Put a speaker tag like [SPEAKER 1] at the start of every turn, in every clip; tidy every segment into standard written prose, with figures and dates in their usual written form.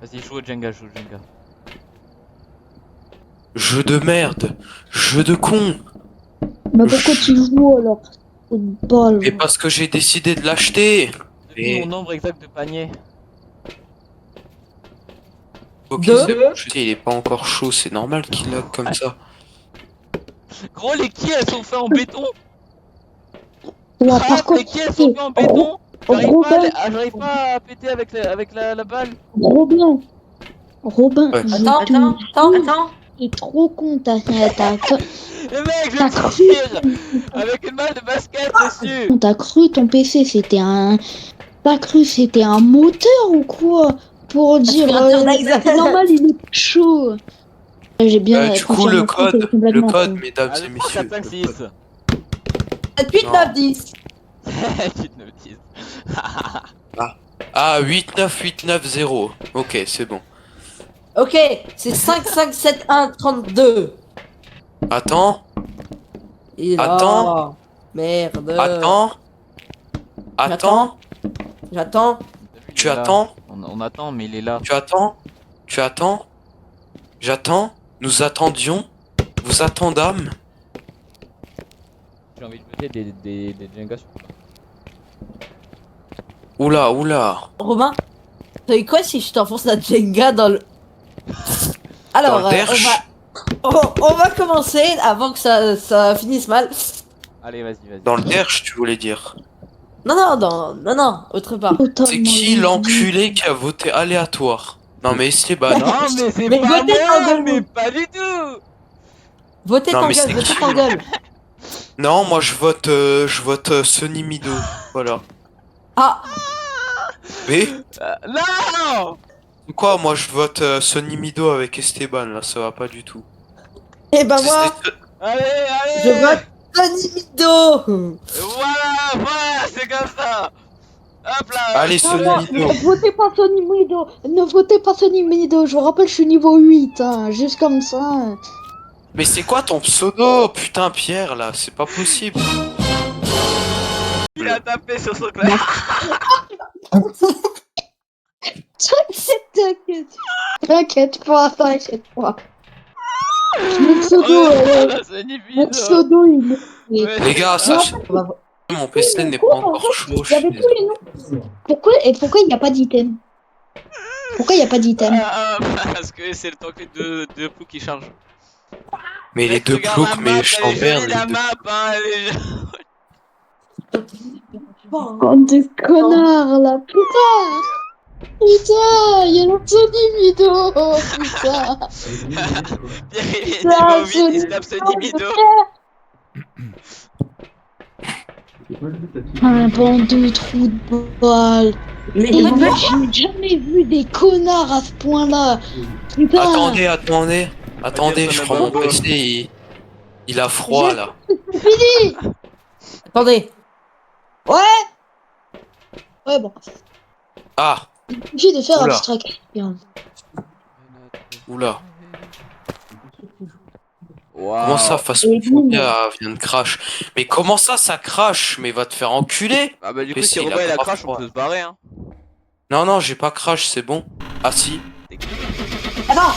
[SPEAKER 1] Vas-y, joue au Jenga, joue au Jenga.
[SPEAKER 2] Jeu de merde. Jeu de con.
[SPEAKER 3] Mais pourquoi tu joues alors? Football.
[SPEAKER 2] Et parce que j'ai décidé de l'acheter.
[SPEAKER 1] Devine
[SPEAKER 2] Et...
[SPEAKER 1] mon nombre exact de paniers.
[SPEAKER 2] Ok,
[SPEAKER 4] Deux.
[SPEAKER 2] c'est bon. Il est pas encore chaud, c'est normal qu'il lag comme ça.
[SPEAKER 1] Gros, les quais elles sont faits en béton.
[SPEAKER 3] Là,
[SPEAKER 1] Ah,
[SPEAKER 3] par contre,
[SPEAKER 1] les quais elles sont faits en béton. J'arrive pas à péter avec la balle.
[SPEAKER 3] Robin, Robin,
[SPEAKER 2] Ouais.
[SPEAKER 4] Attends.
[SPEAKER 3] t'es trop con, t'as
[SPEAKER 1] Et mec, je
[SPEAKER 3] T'as
[SPEAKER 1] tire avec une balle de basket dessus.
[SPEAKER 3] cru ton PC c'était un... T'as cru c'était un moteur ou quoi? Pour dire,
[SPEAKER 4] Aspirateur d'air.
[SPEAKER 3] c'est normal, il est chaud. J'ai bien
[SPEAKER 2] Du coup, le
[SPEAKER 3] confirmé que
[SPEAKER 2] code,
[SPEAKER 3] c'est complètement faux.
[SPEAKER 2] mesdames et
[SPEAKER 1] Allez, 3,
[SPEAKER 2] messieurs.
[SPEAKER 1] 4, 5, 6.
[SPEAKER 4] 7, 8, 9, 10.
[SPEAKER 1] 8, 9, 10.
[SPEAKER 2] Ah, 89890. Ok, c'est bon.
[SPEAKER 4] Ok, c'est 5, 5, 7, 1, 32.
[SPEAKER 2] Attends,
[SPEAKER 4] Et là...
[SPEAKER 2] Attends.
[SPEAKER 4] Merde.
[SPEAKER 2] attends,
[SPEAKER 4] J'attends.
[SPEAKER 2] tu attends,
[SPEAKER 1] On attend, mais il est là.
[SPEAKER 2] tu attends, j'attends, nous attendions, vous attendâmes.
[SPEAKER 1] J'ai envie de péter des Jenga sur toi.
[SPEAKER 2] Oula.
[SPEAKER 4] Romain, t'as eu quoi si je t'enfonce la Jenga dans le... Alors,
[SPEAKER 2] Dans le derche.
[SPEAKER 4] on va commencer avant que ça finisse mal.
[SPEAKER 1] Allez, vas-y.
[SPEAKER 2] Dans le derche, tu voulais dire.
[SPEAKER 4] Non, autre part.
[SPEAKER 2] C'est qui l'enculé qui a voté aléatoire? Non mais c'est
[SPEAKER 1] Non,
[SPEAKER 2] pas.
[SPEAKER 1] mais c'est
[SPEAKER 4] Mais
[SPEAKER 1] pas
[SPEAKER 4] votez ta
[SPEAKER 1] moi,
[SPEAKER 4] gueule,
[SPEAKER 1] mais
[SPEAKER 4] vous.
[SPEAKER 1] pas du tout.
[SPEAKER 4] Votez
[SPEAKER 2] Non,
[SPEAKER 4] ta
[SPEAKER 2] mais
[SPEAKER 4] gueule,
[SPEAKER 2] c'est
[SPEAKER 4] votez
[SPEAKER 2] qui
[SPEAKER 4] ta gueule.
[SPEAKER 2] Non, moi je vote Sonny Mido. Voilà.
[SPEAKER 4] Ah,
[SPEAKER 2] Mais
[SPEAKER 1] Non.
[SPEAKER 2] quoi, moi je vote Sonny Mido avec Esteban, là, ça va pas du tout.
[SPEAKER 4] et ben moi,
[SPEAKER 1] Allez.
[SPEAKER 4] je vote Sonny Mido.
[SPEAKER 1] Voilà, c'est comme ça. Hop là.
[SPEAKER 2] Allez, Sonny Mido.
[SPEAKER 3] Ne votez pas Sonny Mido, ne votez pas Sonny Mido, je vous rappelle je suis niveau 8, hein, juste comme ça.
[SPEAKER 2] Mais c'est quoi ton pseudo? Putain, Pierre, là, c'est pas possible.
[SPEAKER 1] Il a tapé sur son clavier.
[SPEAKER 3] T'inquiète pas. Mon pseudo, il est...
[SPEAKER 1] Ouais.
[SPEAKER 2] Les gars, sachez, mon PC n'est pas encore chaud.
[SPEAKER 3] Il y avait tous les noms. Pourquoi il n'y a pas d'item? Pourquoi il n'y a pas d'item?
[SPEAKER 1] Parce que c'est le temps que les deux plots qui chargent.
[SPEAKER 2] Mais les
[SPEAKER 1] Mec,
[SPEAKER 2] deux
[SPEAKER 1] regarde
[SPEAKER 2] ploucs,
[SPEAKER 1] la
[SPEAKER 2] mais
[SPEAKER 1] map,
[SPEAKER 2] je
[SPEAKER 1] elle est
[SPEAKER 2] t'emmerde.
[SPEAKER 1] jolie, la map, hein, elle est...
[SPEAKER 3] Bande de connards là, putain, il y a le Sonny Mido, putain.
[SPEAKER 1] Pierre, il est niveau 8, il se tape Sonny Mido.
[SPEAKER 3] Un bande de trous de balles.
[SPEAKER 4] Mais
[SPEAKER 3] Et moi, j'ai jamais vu des connards à ce point-là. Putain.
[SPEAKER 2] Attendez, je prends mon PC, il a froid, là.
[SPEAKER 3] Fini.
[SPEAKER 4] attendez.
[SPEAKER 3] Ouais, bon.
[SPEAKER 2] Ah,
[SPEAKER 3] Il suffit de faire
[SPEAKER 2] Oula.
[SPEAKER 3] abstraction.
[SPEAKER 2] oula.
[SPEAKER 1] Wow.
[SPEAKER 2] Comment ça, Phasmophobia vient de crash? Mais comment ça crash? Mais va te faire enculer!
[SPEAKER 1] Ah bah du coup,
[SPEAKER 2] Mais
[SPEAKER 1] si
[SPEAKER 2] si, il a
[SPEAKER 1] Robin il a
[SPEAKER 2] pas
[SPEAKER 1] crash,
[SPEAKER 2] froid.
[SPEAKER 1] on peut se barrer, hein.
[SPEAKER 2] Non, j'ai pas crash, c'est bon. Ah si.
[SPEAKER 4] Attends.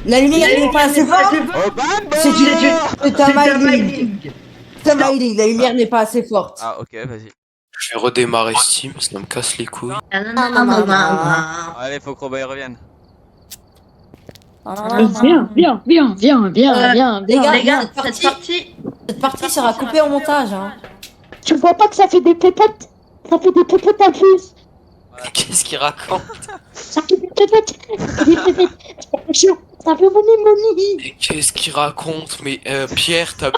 [SPEAKER 4] La lumière n'est pas assez forte.
[SPEAKER 1] Oh bam
[SPEAKER 4] C'est un mining. C'est un mining, la lumière n'est pas assez forte.
[SPEAKER 1] Ah ok, vas-y.
[SPEAKER 2] Je vais redémarrer Steam, ça me casse les couilles.
[SPEAKER 1] Allez, faut que Robin il revienne.
[SPEAKER 3] Viens.
[SPEAKER 4] Les gars, cette partie sera coupée au montage. Hein.
[SPEAKER 3] Tu vois pas que ça fait des pépettes? Ça fait des pépettes en plus.
[SPEAKER 2] Qu'est-ce qu'il raconte?
[SPEAKER 3] Ça fait des pépettes. Ça fait money.
[SPEAKER 2] Mais qu'est-ce qu'il raconte? Mais Pierre, t'as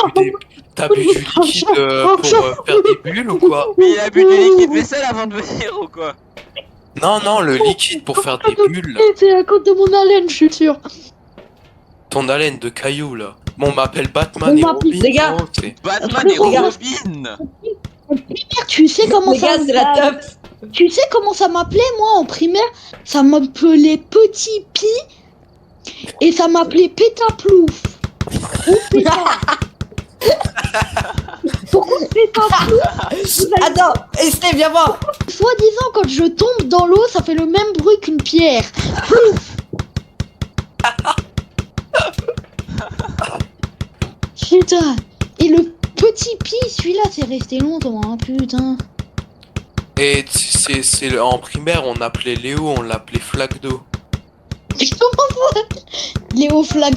[SPEAKER 2] bu du liquide pour faire des bulles ou quoi?
[SPEAKER 1] Mais il a bu du liquide vaisselle avant de venir ou quoi?
[SPEAKER 2] Non, le liquide pour faire des bulles. Là.
[SPEAKER 3] C'est à cause de mon haleine, je suis sûr.
[SPEAKER 2] Ton haleine de cailloux là. Bon, on m'appelle Batman et
[SPEAKER 3] On m'appelle-
[SPEAKER 2] Robin.
[SPEAKER 4] Les gars.
[SPEAKER 2] oh, c'est-
[SPEAKER 1] Batman et
[SPEAKER 4] Regarde.
[SPEAKER 1] Robin.
[SPEAKER 3] Tu sais comment
[SPEAKER 4] Les
[SPEAKER 3] ça
[SPEAKER 4] gars, c'est la top.
[SPEAKER 3] Tu sais comment ça m'appelait moi en primaire? Ça m'appelait Petit Pi et ça m'appelait Pétaplouf. Oh putain. Pourquoi c'est pas flou?
[SPEAKER 4] Attends, Estelle, viens voir.
[SPEAKER 3] Soi-disant, quand je tombe dans l'eau, ça fait le même bruit qu'une pierre. Putain. Et le petit pis, celui-là, c'est resté longtemps, hein, putain.
[SPEAKER 2] Et en primaire, on appelait Léo, on l'appelait flaque d'eau.
[SPEAKER 3] Comment ça? Léo Flag.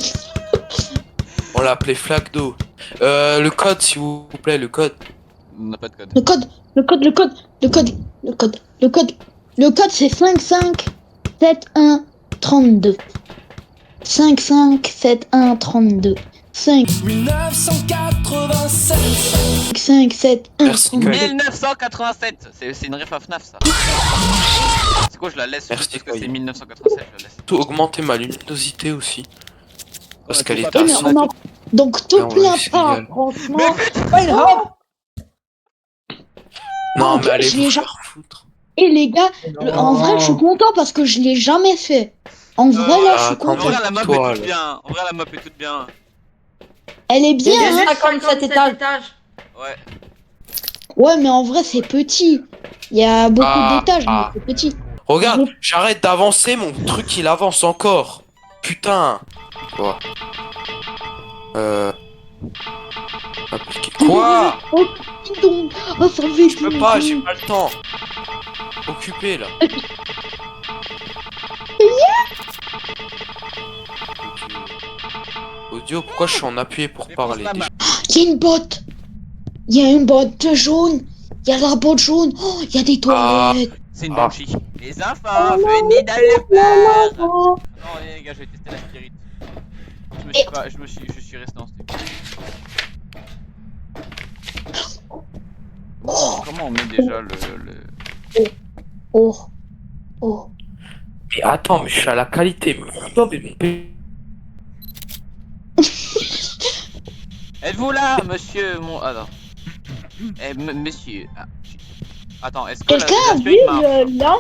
[SPEAKER 2] On l'appelait flaque d'eau. Le code, s'il vous plaît, le code.
[SPEAKER 1] On n'a pas de code.
[SPEAKER 3] Le code, c'est 557132. 557132. 5
[SPEAKER 5] 1987.
[SPEAKER 3] 571.
[SPEAKER 2] Merci, Kyle.
[SPEAKER 1] 1987. C'est une ref à FNAF ça. C'est quoi, je la laisse
[SPEAKER 2] Merci,
[SPEAKER 1] juste parce que c'est
[SPEAKER 2] Kyle.
[SPEAKER 1] 1987, je la laisse.
[SPEAKER 2] Tout augmenter ma luminosité aussi. Parce
[SPEAKER 1] Ouais,
[SPEAKER 2] qu'elle
[SPEAKER 1] faut
[SPEAKER 2] est
[SPEAKER 1] pas
[SPEAKER 2] à
[SPEAKER 3] Mais
[SPEAKER 2] 100.
[SPEAKER 3] on en- Donc te
[SPEAKER 2] Ah ouais,
[SPEAKER 3] plains
[SPEAKER 2] c'est
[SPEAKER 3] pas,
[SPEAKER 2] génial.
[SPEAKER 3] franchement.
[SPEAKER 4] Wait, hop.
[SPEAKER 2] Non,
[SPEAKER 3] Ok,
[SPEAKER 2] mais allez
[SPEAKER 3] je l'ai
[SPEAKER 2] vous
[SPEAKER 3] ja-
[SPEAKER 2] faire foutre.
[SPEAKER 3] Et les gars, en vrai, je suis content parce que je l'ai jamais fait. En vrai, là, je suis
[SPEAKER 2] attends,
[SPEAKER 1] En
[SPEAKER 3] content.
[SPEAKER 1] vrai, la map
[SPEAKER 2] Toi,
[SPEAKER 1] est toute
[SPEAKER 2] là.
[SPEAKER 1] bien. En vrai, la map est toute bien.
[SPEAKER 3] Elle est bien,
[SPEAKER 4] Il y a
[SPEAKER 3] hein.
[SPEAKER 4] 57 étages.
[SPEAKER 1] Ouais.
[SPEAKER 3] Ouais, mais en vrai, c'est petit. Il y a beaucoup
[SPEAKER 2] Ah,
[SPEAKER 3] d'étages, mais
[SPEAKER 2] ah.
[SPEAKER 3] c'est petit.
[SPEAKER 2] Regarde, j'arrête d'avancer, mon truc il avance encore. Putain. Quoi Appliquer. Quoi
[SPEAKER 3] Oh, dis donc. Oh, ça fait
[SPEAKER 2] Je peux pas, j'ai pas le temps. Occupé là. Audio, pourquoi je suis en appuyé pour
[SPEAKER 1] Mais
[SPEAKER 2] parler
[SPEAKER 1] pose la
[SPEAKER 2] déjà?
[SPEAKER 3] Il y a une botte. Il y a une botte jaune. Il y a la botte jaune. Oh, il y a des toilettes.
[SPEAKER 1] C'est une
[SPEAKER 2] Ah.
[SPEAKER 1] banshee. Les enfants, venez dans le bar.
[SPEAKER 3] Oh,
[SPEAKER 1] Non, les gars, je vais tester la spirit. Je suis resté en steak. Comment on met déjà le...
[SPEAKER 3] oh, oh.
[SPEAKER 2] Mais attends, mais je suis à la qualité. Mais
[SPEAKER 1] Êtes-vous là, monsieur mon... Ah non. Monsieur... Ah, shit. Attends, est-ce que
[SPEAKER 3] Quelqu'un a vu
[SPEAKER 1] spirit marche
[SPEAKER 3] là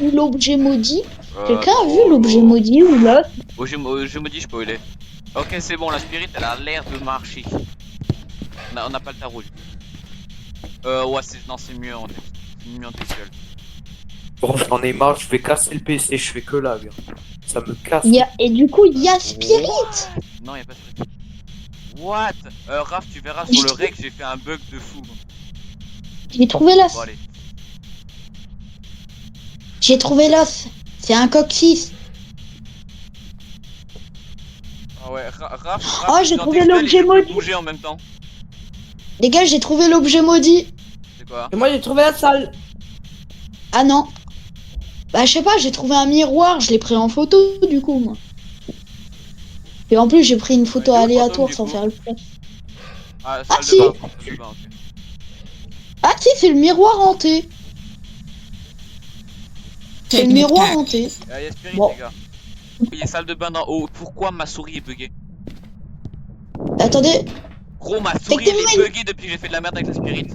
[SPEAKER 3] où l'objet maudit? Quelqu'un a vu
[SPEAKER 1] oh,
[SPEAKER 3] l'objet maudit ou là?
[SPEAKER 1] Oh, je me dis, je peux aller. Ok, c'est bon, la spirit, elle a l'air de marcher. On n'a pas le tarot. Ouais, non, c'est mieux en texte. C'est mieux en textuel.
[SPEAKER 2] bon, j'en ai marre, je vais casser le PC, je fais que là, gars. Ça me casse.
[SPEAKER 3] Et du coup, il y a Spirit.
[SPEAKER 1] Non, y'a pas de spirit. What? Raph, tu verras sur le rec, j'ai fait un bug de fou.
[SPEAKER 3] J'ai trouvé l'os.
[SPEAKER 1] Bon, allez.
[SPEAKER 3] J'ai trouvé l'os. C'est un coccyx.
[SPEAKER 1] Ah ouais, Raph,
[SPEAKER 3] Oh, j'ai
[SPEAKER 1] dans
[SPEAKER 3] trouvé
[SPEAKER 1] textuel,
[SPEAKER 3] l'objet
[SPEAKER 1] il peut
[SPEAKER 3] maudit.
[SPEAKER 1] bouger en même temps.
[SPEAKER 3] Les gars, j'ai trouvé l'objet maudit.
[SPEAKER 1] C'est quoi?
[SPEAKER 4] Et moi, j'ai trouvé la salle.
[SPEAKER 3] Ah non. Bah, je sais pas, j'ai trouvé un miroir. Je l'ai pris en photo, du coup, moi. Et en plus, j'ai pris une photo
[SPEAKER 1] Ouais, quel
[SPEAKER 3] aléatoire
[SPEAKER 1] fantôme,
[SPEAKER 3] sans
[SPEAKER 1] du
[SPEAKER 3] faire
[SPEAKER 1] coup
[SPEAKER 3] le fait.
[SPEAKER 1] Ah,
[SPEAKER 3] Ah,
[SPEAKER 1] salle
[SPEAKER 3] si.
[SPEAKER 1] de bain. Salle de bain, ok.
[SPEAKER 3] Ah, si, c'est le miroir hanté. C'est le miroir hanté.
[SPEAKER 1] Y'a spirit,
[SPEAKER 3] Bon.
[SPEAKER 1] les gars. Il y a salle de bain d'en haut. Pourquoi ma souris est buggée?
[SPEAKER 3] Attendez.
[SPEAKER 1] Gros, ma souris elle est
[SPEAKER 3] Techniquement,
[SPEAKER 1] buggée depuis que j'ai fait de la merde avec la spirit.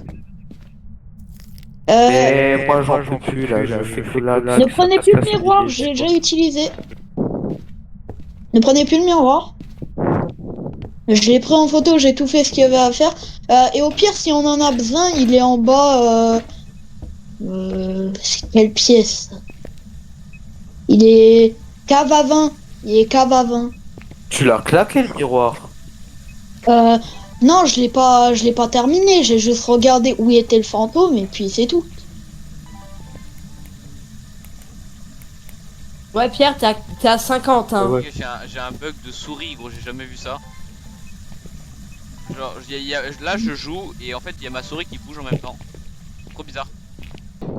[SPEAKER 2] Mais moi j'en peux plus là, je fais que là.
[SPEAKER 3] Ne prenez plus le miroir, je l'ai déjà utilisé. Ne prenez plus le miroir. Je l'ai pris en photo, j'ai tout fait ce qu'il y avait à faire. Et au pire, si on en a besoin, il est en bas. C'est quelle pièce? Il est cave à 20. Il est cave à 20.
[SPEAKER 2] Tu l'as claqué le miroir.
[SPEAKER 3] Non, je l'ai pas terminé. J'ai juste regardé où était le fantôme et puis c'est tout.
[SPEAKER 4] Ouais, Pierre, t'es à 50, hein.
[SPEAKER 2] Ouais.
[SPEAKER 1] Ok, j'ai un bug de souris, gros, j'ai jamais vu ça. Genre, là je joue et en fait il y a ma souris qui bouge en même temps. Trop bizarre.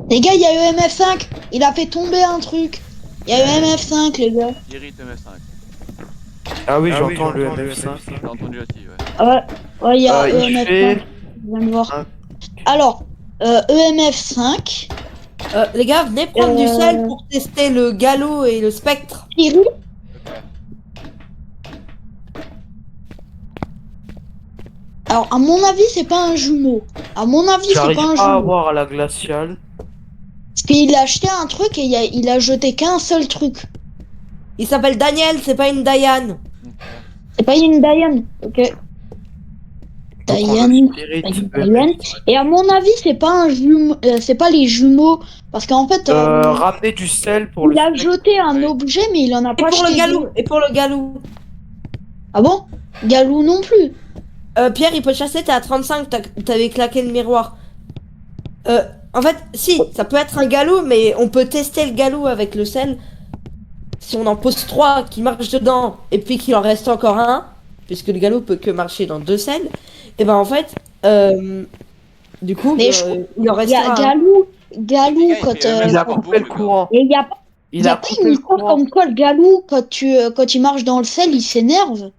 [SPEAKER 3] Les gars, il y a EMF5. Il a fait tomber un truc. Il y a EMF5, les gars.
[SPEAKER 1] Irrite MS5.
[SPEAKER 2] Ah oui, j'entends le MF5.
[SPEAKER 1] J'ai entendu aussi, ouais.
[SPEAKER 3] Ouais, il y a
[SPEAKER 2] Il
[SPEAKER 3] EMF5.
[SPEAKER 2] fait...
[SPEAKER 3] Je viens de voir.
[SPEAKER 2] un-
[SPEAKER 3] Alors, EMF5.
[SPEAKER 4] Les gars, venez prendre du sel pour tester le galop et le spectre.
[SPEAKER 3] Spirit.
[SPEAKER 1] Ok.
[SPEAKER 3] Alors, à mon avis, c'est pas un jumeau. À mon avis, c'est
[SPEAKER 2] J'arrive
[SPEAKER 3] pas un
[SPEAKER 2] pas à
[SPEAKER 3] jumeau.
[SPEAKER 2] voir à la glaciale.
[SPEAKER 3] Parce qu'il a acheté un truc et il a jeté qu'un seul truc.
[SPEAKER 4] Il s'appelle Daniel, c'est pas une Diane.
[SPEAKER 3] C'est pas une Diane, ok.
[SPEAKER 2] Donc on a
[SPEAKER 3] Diane,
[SPEAKER 2] Spirit,
[SPEAKER 3] Diane. Et à mon avis, c'est pas un jumeau, c'est pas les jumeaux, parce qu'en fait,
[SPEAKER 2] ramener du sel pour le
[SPEAKER 3] il a
[SPEAKER 2] steak.
[SPEAKER 3] jeté un
[SPEAKER 1] Oui.
[SPEAKER 3] objet, mais il en a
[SPEAKER 4] Et
[SPEAKER 3] pas
[SPEAKER 4] pour le
[SPEAKER 3] jeté
[SPEAKER 4] galou,
[SPEAKER 3] deux.
[SPEAKER 4] et pour le galou.
[SPEAKER 3] Ah bon? Galou non plus.
[SPEAKER 4] Pierre, il peut chasser, t'es à 35, t'avais claqué le miroir. En fait, si, ça peut être un galou, mais on peut tester le galou avec le sel. Si on en pose 3 qui marchent dedans, et puis qu'il en reste encore un, puisque le galou peut que marcher dans 2 sels, et ben en fait, du coup,
[SPEAKER 3] Mais
[SPEAKER 4] il en
[SPEAKER 3] Il y a
[SPEAKER 4] restera un.
[SPEAKER 3] Galou,
[SPEAKER 1] Les
[SPEAKER 3] Galou,
[SPEAKER 1] gars, il
[SPEAKER 3] quand
[SPEAKER 1] fait 1
[SPEAKER 2] Il a
[SPEAKER 1] par
[SPEAKER 2] coupé
[SPEAKER 1] boucle,
[SPEAKER 2] le
[SPEAKER 1] le gars.
[SPEAKER 2] courant.
[SPEAKER 3] il y a,
[SPEAKER 2] Il
[SPEAKER 3] y a
[SPEAKER 2] a
[SPEAKER 3] pas
[SPEAKER 2] coupé
[SPEAKER 3] une
[SPEAKER 2] le
[SPEAKER 3] histoire
[SPEAKER 2] courant.
[SPEAKER 3] comme quoi le Galou, quand il marche dans le sel, il s'énerve.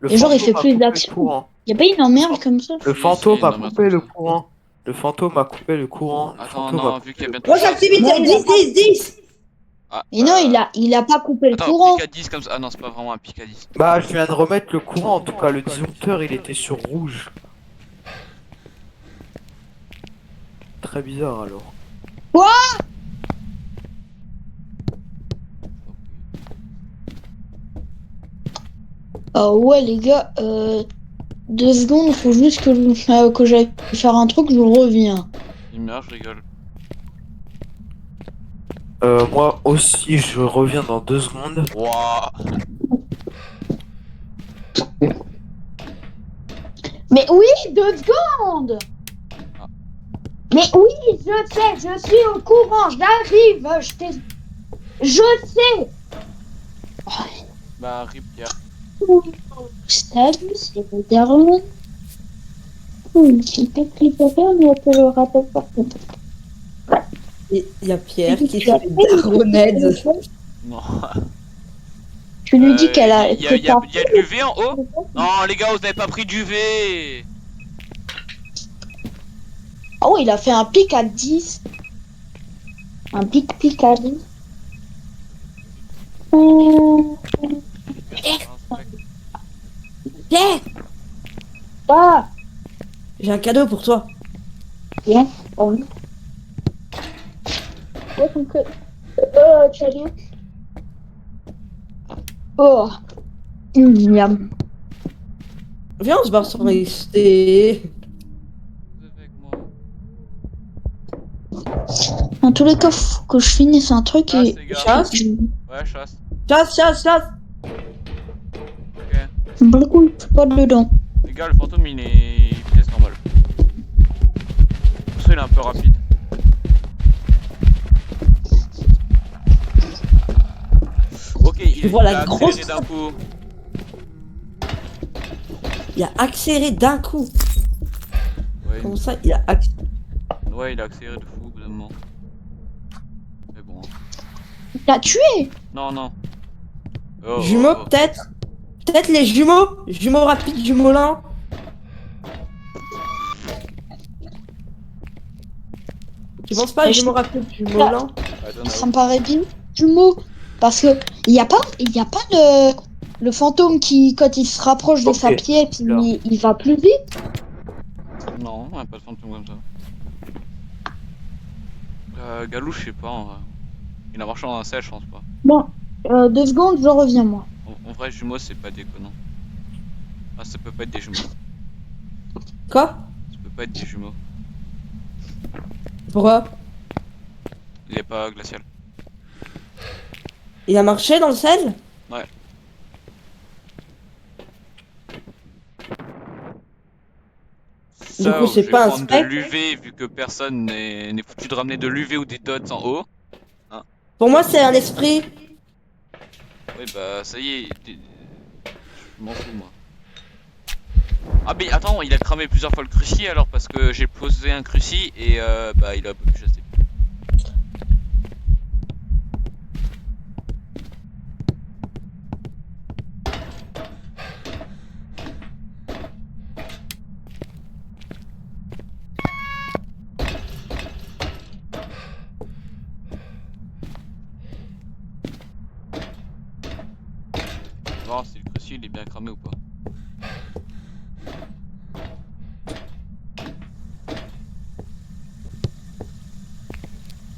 [SPEAKER 2] Le
[SPEAKER 3] Et genre, il
[SPEAKER 2] fantôme
[SPEAKER 3] fait
[SPEAKER 2] a
[SPEAKER 3] plus
[SPEAKER 2] coupé le
[SPEAKER 3] d'action.
[SPEAKER 2] courant.
[SPEAKER 3] Y a pas une emmerde comme ça?
[SPEAKER 2] Le
[SPEAKER 1] Si,
[SPEAKER 2] fantôme
[SPEAKER 1] si,
[SPEAKER 2] a
[SPEAKER 1] non, mais
[SPEAKER 2] coupé
[SPEAKER 1] attends,
[SPEAKER 2] le
[SPEAKER 1] ça.
[SPEAKER 2] courant. Le fantôme a coupé le courant. Le
[SPEAKER 1] Attends,
[SPEAKER 2] fantôme a
[SPEAKER 1] non,
[SPEAKER 2] coupé
[SPEAKER 1] vu qu'il y a
[SPEAKER 2] le
[SPEAKER 1] bientôt
[SPEAKER 4] Grosse
[SPEAKER 1] Chaos.
[SPEAKER 4] activité,
[SPEAKER 3] Non, il a
[SPEAKER 4] 10,
[SPEAKER 3] pas-
[SPEAKER 4] 10, 10.
[SPEAKER 1] Ah,
[SPEAKER 3] Et non, il a pas coupé le
[SPEAKER 1] Attends,
[SPEAKER 3] courant.
[SPEAKER 1] pic à 10 comme ça. Ah non, c'est pas vraiment un pic à 10.
[SPEAKER 2] Bah, je viens de remettre le courant. En tout cas, le disjoncteur, il était sur rouge. Très bizarre alors.
[SPEAKER 3] Ah ouais, les gars, 2 secondes, faut juste que j'aille faire un truc, je reviens.
[SPEAKER 1] Il meurt, je rigole.
[SPEAKER 2] Moi aussi, je reviens dans 2 secondes.
[SPEAKER 1] Wouah.
[SPEAKER 3] Mais oui, 2 secondes! Mais oui, je sais, je suis au courant, j'arrive, je sais!
[SPEAKER 1] Bah, rip Pierre.
[SPEAKER 3] Salut, c'est le Darwin. C'est pas qu'il faut faire, mais on peut le rappeler par contre.
[SPEAKER 4] Il y a Pierre qui se fait daronnaide.
[SPEAKER 1] Non.
[SPEAKER 3] Tu lui dis qu'elle a.
[SPEAKER 1] Il y a de l'UV en haut? Non, les gars, vous n'avez pas pris d'UV.
[SPEAKER 3] Oh, il a fait un pic à 10. Un pic à 10.
[SPEAKER 4] Pierre,
[SPEAKER 3] Ah,
[SPEAKER 4] j'ai un cadeau pour toi.
[SPEAKER 3] bien. Oh, oui. Ouais, donc, tu as rien. Oh. Miam.
[SPEAKER 4] Viens, on se barre sur XT.
[SPEAKER 1] Vous êtes avec moi.
[SPEAKER 3] Dans tous les cas, faut que je finisse un truc
[SPEAKER 1] Chasse,
[SPEAKER 3] et.
[SPEAKER 1] les gars.
[SPEAKER 4] Chasse.
[SPEAKER 1] Ouais, chasse.
[SPEAKER 4] Chasse, chasse, chasse.
[SPEAKER 1] Ok.
[SPEAKER 3] Beaucoup, je suis pas dedans.
[SPEAKER 1] Les gars, le fantôme, il est vitesse normale. Pour ça, il est un peu rapide. Ok, il
[SPEAKER 4] vois la
[SPEAKER 1] a
[SPEAKER 4] grosse-
[SPEAKER 1] accéléré d'un coup.
[SPEAKER 4] Il a accéléré d'un coup.
[SPEAKER 1] Ouais,
[SPEAKER 4] Comment ça, il a accéléré?
[SPEAKER 1] ouais, il a accéléré de fou au bout d'un moment. Mais bon.
[SPEAKER 3] Il t'a tué!
[SPEAKER 1] Non, non. Oh,
[SPEAKER 4] Jumeaux,
[SPEAKER 1] oh, oh.
[SPEAKER 4] peut-être? Peut-être les jumeaux? Jumeaux rapides, jumeaux lents? Tu penses pas
[SPEAKER 3] Mais
[SPEAKER 4] jumeaux rapides, jumeaux
[SPEAKER 3] Ah.
[SPEAKER 4] lents?
[SPEAKER 1] I don't know.
[SPEAKER 3] Ça me paraît bien jumeau. Parce que il y a pas le fantôme qui, quand il se rapproche de sa
[SPEAKER 2] Ok.
[SPEAKER 3] pièce,
[SPEAKER 2] Là.
[SPEAKER 3] il va plus vite.
[SPEAKER 1] Non, il n'y a pas de fantôme comme ça. Galou, je sais pas en vrai. Il a marché dans un sel, je pense pas.
[SPEAKER 3] Bon, 2 secondes, je reviens moi.
[SPEAKER 1] En vrai, jumeaux, c'est pas déconnant. Ah, ça peut pas être des jumeaux.
[SPEAKER 4] Quoi?
[SPEAKER 1] Ça peut pas être des jumeaux.
[SPEAKER 4] Pourquoi?
[SPEAKER 1] Il est pas glacial.
[SPEAKER 4] Il a marché dans le sel?
[SPEAKER 1] Ouais.
[SPEAKER 4] Du coup, c'est
[SPEAKER 1] je vais
[SPEAKER 4] pas un
[SPEAKER 1] prendre de
[SPEAKER 4] spectre.
[SPEAKER 1] l'UV vu que personne n'est foutu de ramener de l'UV ou des dots en haut.
[SPEAKER 4] Pour moi, c'est un esprit.
[SPEAKER 1] Oui, bah ça y est. Je m'en fous moi. Ah, mais attends, il a cramé plusieurs fois le cruci alors parce que j'ai posé un cruci et bah il a pu chasser. On va voir si le cruci il est bien cramé ou pas.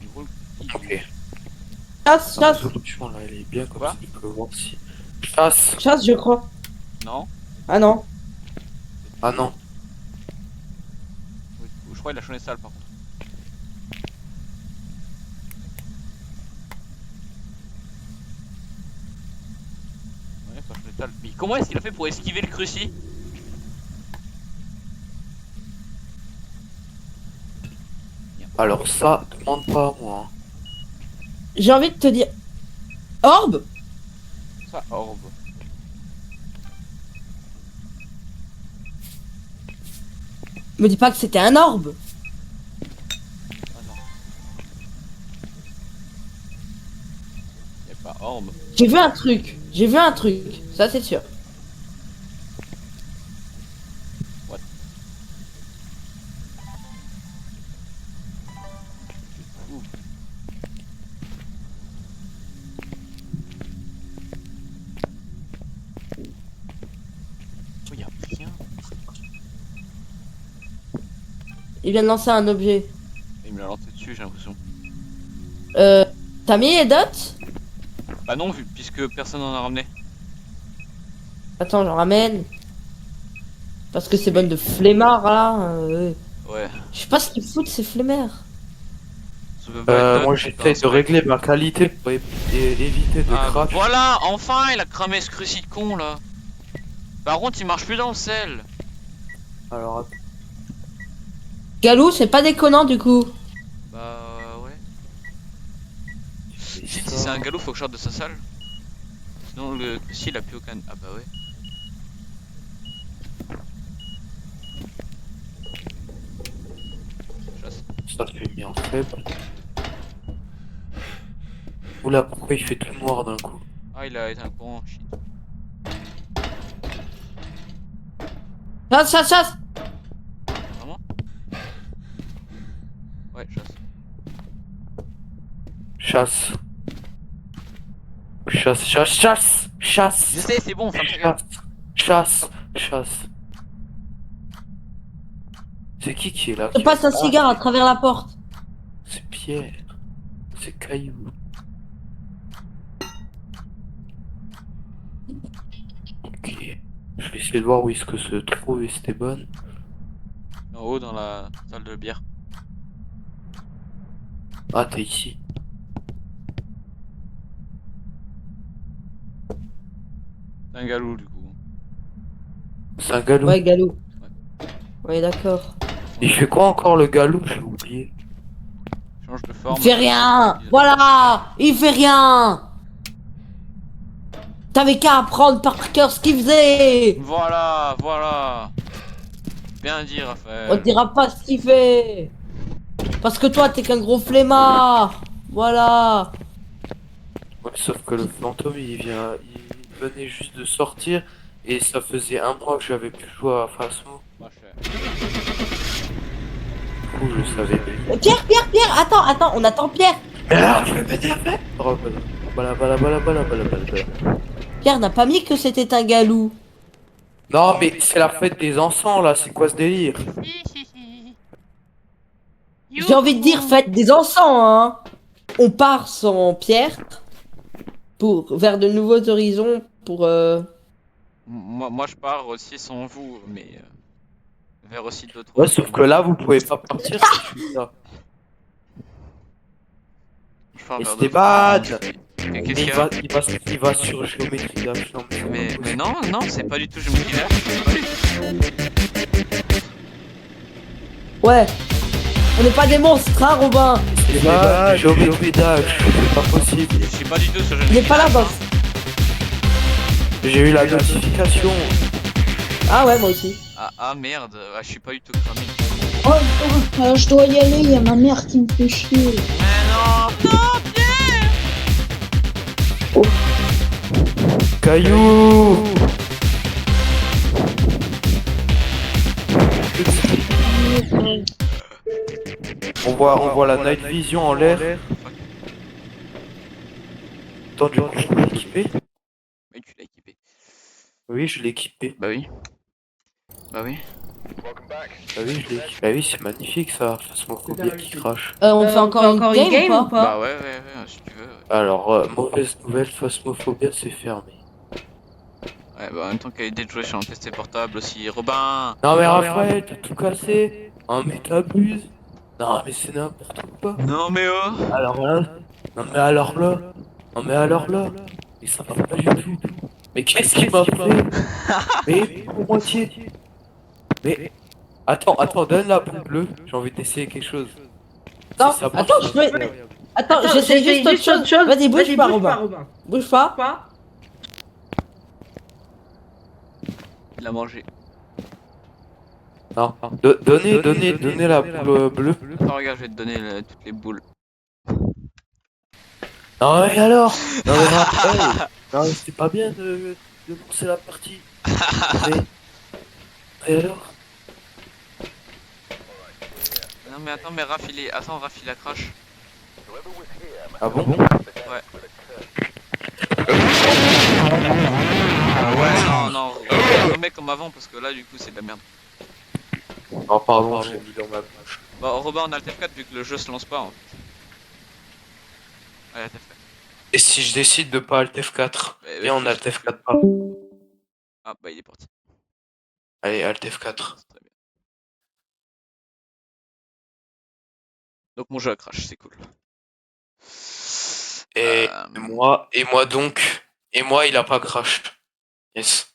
[SPEAKER 1] Il roule.
[SPEAKER 2] Ok.
[SPEAKER 4] Chasse,
[SPEAKER 2] La
[SPEAKER 4] chasse,
[SPEAKER 2] résolution là, elle est bien comme
[SPEAKER 1] Quoi
[SPEAKER 2] ça. Je peux voir si. Chasse.
[SPEAKER 4] chasse, je crois.
[SPEAKER 1] Non.
[SPEAKER 4] Ah non.
[SPEAKER 2] Ah non.
[SPEAKER 1] fois il a changé de salle par contre. Ouais, pas changé de salle. Mais comment est-ce qu'il a fait pour esquiver le cruci?
[SPEAKER 2] Alors ça, demande pas à moi. Hein.
[SPEAKER 4] J'ai envie de te dire. Orbe?
[SPEAKER 1] Ça, orbe.
[SPEAKER 4] Me dis pas que c'était un orbe.
[SPEAKER 1] Ah non. Y'a pas orbe.
[SPEAKER 4] J'ai vu un truc. J'ai vu un truc. Ça, c'est sûr.
[SPEAKER 1] Oh, y'a rien.
[SPEAKER 4] Il vient de lancer un objet.
[SPEAKER 1] Il me l'a lancé dessus, j'ai l'impression.
[SPEAKER 4] T'as mis les dots?
[SPEAKER 1] Bah non, vu, puisque personne n'en a ramené.
[SPEAKER 4] Attends, j'en ramène. Parce que c'est bonne de flemmard là.
[SPEAKER 1] Ouais.
[SPEAKER 4] Je sais pas ce qu'ils foutent ces flemmards.
[SPEAKER 1] Ça peut pas être
[SPEAKER 2] Moi
[SPEAKER 1] dot,
[SPEAKER 2] j'essaie
[SPEAKER 1] c'est
[SPEAKER 2] de régler ma qualité pour éviter de
[SPEAKER 1] Ah,
[SPEAKER 2] crash.
[SPEAKER 1] voilà, enfin il a cramé ce cruci de con là. Par contre, il marche plus dans le sel.
[SPEAKER 2] Alors attends.
[SPEAKER 4] Galou, c'est pas déconnant du coup.
[SPEAKER 1] Bah ouais. Si
[SPEAKER 2] ça.
[SPEAKER 1] c'est un galop, faut que je sorte de sa salle. Sinon le cruci il a plus aucun. Ah bah ouais. Chasse.
[SPEAKER 2] Ça fait bien faible. Oula, pourquoi il fait tout noir d'un coup?
[SPEAKER 1] Ah, il a été un con, shit.
[SPEAKER 4] Chasse, chasse, chasse.
[SPEAKER 1] Vraiment? Ouais, chasse.
[SPEAKER 2] Chasse. Chasse, chasse, chasse, chasse.
[SPEAKER 1] Je sais, c'est bon, ça me fait gaffe.
[SPEAKER 2] Chasse, chasse. C'est qui est là?
[SPEAKER 4] Je passe un cigare à travers la porte.
[SPEAKER 2] C'est Pierre. C'est Caillou. Ok. Je vais essayer de voir où est-ce que se trouve Esteban.
[SPEAKER 1] En haut dans la salle de bière.
[SPEAKER 2] Ah, t'es ici.
[SPEAKER 1] C'est un galou du coup.
[SPEAKER 2] C'est un galou.
[SPEAKER 4] Ouais, Galou. Ouais, d'accord.
[SPEAKER 2] Il fait quoi encore le galou? J'ai oublié.
[SPEAKER 1] Change de forme.
[SPEAKER 4] Il fait rien. Voilà. Il fait rien. T'avais qu'à apprendre par cœur ce qu'il faisait.
[SPEAKER 1] Voilà, voilà. Bien dit, Raphaël.
[SPEAKER 4] On te dira pas ce qu'il fait. Parce que toi, t'es qu'un gros flemmard. Voilà.
[SPEAKER 2] Ouais, sauf que le fantôme il venait juste de sortir et ça faisait un mois que j'avais pu jouer à Phasmo.
[SPEAKER 1] Pas cher.
[SPEAKER 2] Du coup je savais.
[SPEAKER 4] Pierre, attends, on attend Pierre.
[SPEAKER 2] Mais alors je vais m'énerver. Bala bala bala bala bala bala.
[SPEAKER 4] Pierre n'a pas mis que c'était un galou.
[SPEAKER 2] Non mais c'est la fête des enfants là, c'est quoi ce délire?
[SPEAKER 4] J'ai envie de dire faites des encens, hein. On part sans Pierre vers de nouveaux horizons pour
[SPEAKER 1] Moi je pars aussi sans vous, mais vers aussi d'autres.
[SPEAKER 2] Ouais, sauf que là vous pouvez pas partir si je suis là.
[SPEAKER 1] Je pars vers
[SPEAKER 2] Esteban.
[SPEAKER 1] d'autres.
[SPEAKER 2] Mais
[SPEAKER 1] Qu'est-ce qu'il y a?
[SPEAKER 2] il va sur géométrie d'âge. Non,
[SPEAKER 1] Mais non, non, c'est pas du tout géométrie d'âge, c'est pas du tout.
[SPEAKER 4] ouais. On n'est pas des monstres, hein, Robin.
[SPEAKER 2] Esteban, géométrie d'âge, c'est pas possible.
[SPEAKER 1] Je suis pas du tout sur
[SPEAKER 4] Il
[SPEAKER 1] géométrie
[SPEAKER 4] n'est pas là,
[SPEAKER 1] d'âge,
[SPEAKER 4] boss.
[SPEAKER 2] J'ai eu la notification.
[SPEAKER 4] Ah ouais, moi aussi.
[SPEAKER 1] Ah merde, je suis pas du tout cramé.
[SPEAKER 3] Oh, je dois y aller, il y a ma mère qui me fait chier.
[SPEAKER 1] Mais non, non, Pierre!
[SPEAKER 2] Caillou. On voit la night vision en l'air. Attends, du coup, je peux l'équiper?
[SPEAKER 1] Oui, tu l'as équipé.
[SPEAKER 2] Oui, je l'ai équipé.
[SPEAKER 1] Bah oui. Bah oui.
[SPEAKER 2] Bah oui, je l'ai équipé. Bah oui, c'est magnifique ça, Phasmophobia qui crache.
[SPEAKER 4] On fait encore une game ou pas?
[SPEAKER 1] Bah ouais, si tu veux. Ouais,
[SPEAKER 2] Alors, mauvaise nouvelle, Phasmophobia c'est fermé.
[SPEAKER 1] Ouais, bah en même temps qu'elle est déjouée sur un PC portable aussi. Robin!
[SPEAKER 2] Non mais Raphaël, t'as tout cassé. Oh mais t'abuses. Non mais c'est n'importe quoi.
[SPEAKER 1] Non mais oh.
[SPEAKER 2] Alors là. Non mais alors là. Non mais alors là. Mais ça va pas du tout. Mais qu'est-ce qu'il m'a fait? Mais pour moitié. Mais. Attends, donne la boule bleue. J'ai envie d'essayer quelque chose.
[SPEAKER 4] Non,
[SPEAKER 2] Si ça marche,
[SPEAKER 4] attends,
[SPEAKER 2] c'est
[SPEAKER 4] je peux.
[SPEAKER 2] incroyable.
[SPEAKER 4] Attends, j'essaie juste autre chose. Vas-y, bouge pas, Robin. Bouge pas.
[SPEAKER 1] Il a mangé.
[SPEAKER 2] Non. Donnez la boule bleue.
[SPEAKER 1] Attends, regarde, je vais te donner toutes les boules.
[SPEAKER 2] Non mais alors. Non mais Raph, non mais c'est pas bien de lancer la partie. Mais. Et alors?
[SPEAKER 1] Non mais attends, mais Raph il est... Attends, Raph il a crash.
[SPEAKER 2] Ah bon?
[SPEAKER 1] Ouais. Ouais, non, remets comme avant parce que là du coup c'est de la merde.
[SPEAKER 2] Oh pardon, j'ai mis dans ma bouche.
[SPEAKER 1] Bah Robin en Alt F4 vu que le jeu se lance pas en fait. Allez, Alt F4.
[SPEAKER 2] Et si je décide de pas Alt F4?
[SPEAKER 1] Ouais,
[SPEAKER 2] Viens, on
[SPEAKER 1] ouais,
[SPEAKER 2] Alt F4 pas.
[SPEAKER 1] Ah bah il est parti.
[SPEAKER 2] Allez, Alt F4.
[SPEAKER 1] C'est très bien. Donc mon jeu a crash, c'est cool.
[SPEAKER 2] Et moi donc. Et moi, il a pas crash. Yes.